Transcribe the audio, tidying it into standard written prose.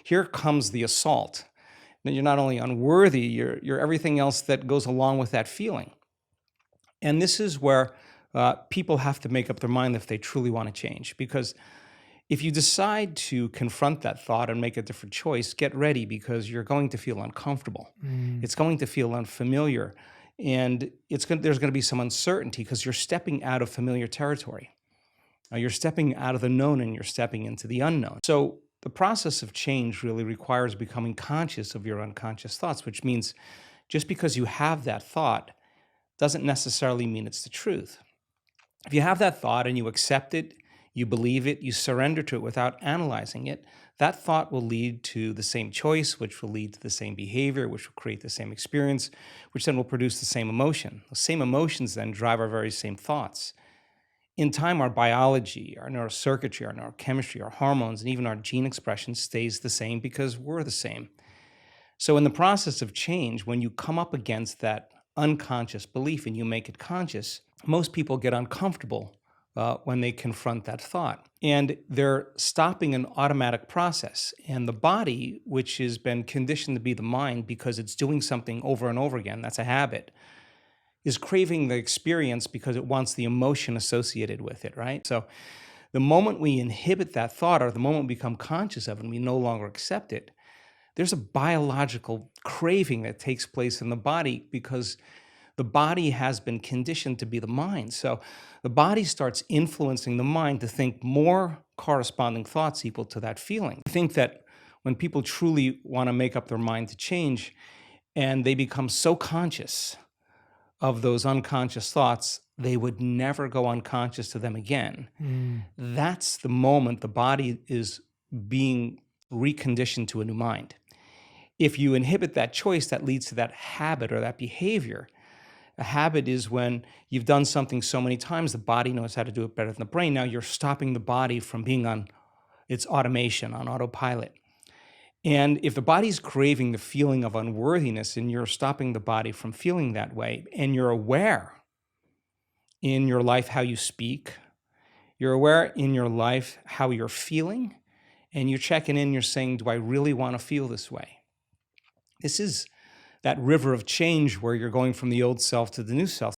here comes the assault. Now, you're not only unworthy, you're everything else that goes along with that feeling. And this is where people have to make up their mind if they truly want to change. Because if you decide to confront that thought and make a different choice, get ready, because you're going to feel uncomfortable. It's going to feel unfamiliar. And there's going to be some uncertainty because you're stepping out of familiar territory. You're stepping out of the known and you're stepping into the unknown. So the process of change really requires becoming conscious of your unconscious thoughts, which means just because you have that thought doesn't necessarily mean it's the truth. If you have that thought and you accept it, you believe it, you surrender to it without analyzing it, that thought will lead to the same choice, which will lead to the same behavior, which will create the same experience, which then will produce the same emotion. The same emotions then drive our very same thoughts. In time, our biology, our neurocircuitry, our neurochemistry, our hormones, and even our gene expression stays the same because we're the same. So in the process of change, when you come up against that unconscious belief and you make it conscious, most people get uncomfortable when they confront that thought. And they're stopping an automatic process. And the body, which has been conditioned to be the mind because it's doing something over and over again, that's a habit, is craving the experience because it wants the emotion associated with it, right? So the moment we inhibit that thought, or the moment we become conscious of it and we no longer accept it, there's a biological craving that takes place in the body because the body has been conditioned to be the mind. So the body starts influencing the mind to think more corresponding thoughts equal to that feeling. I think that when people truly want to make up their mind to change and they become so conscious of those unconscious thoughts, they would never go unconscious to them again. That's the moment the body is being reconditioned to a new mind. If you inhibit that choice, that leads to that habit or that behavior. A habit is when you've done something so many times, the body knows how to do it better than the brain. Now you're stopping the body from being on its automation, on autopilot. And if the body's craving the feeling of unworthiness and you're stopping the body from feeling that way, and you're aware in your life how you speak, you're aware in your life how you're feeling, and you're checking in, you're saying, do I really want to feel this way? This is that river of change where you're going from the old self to the new self.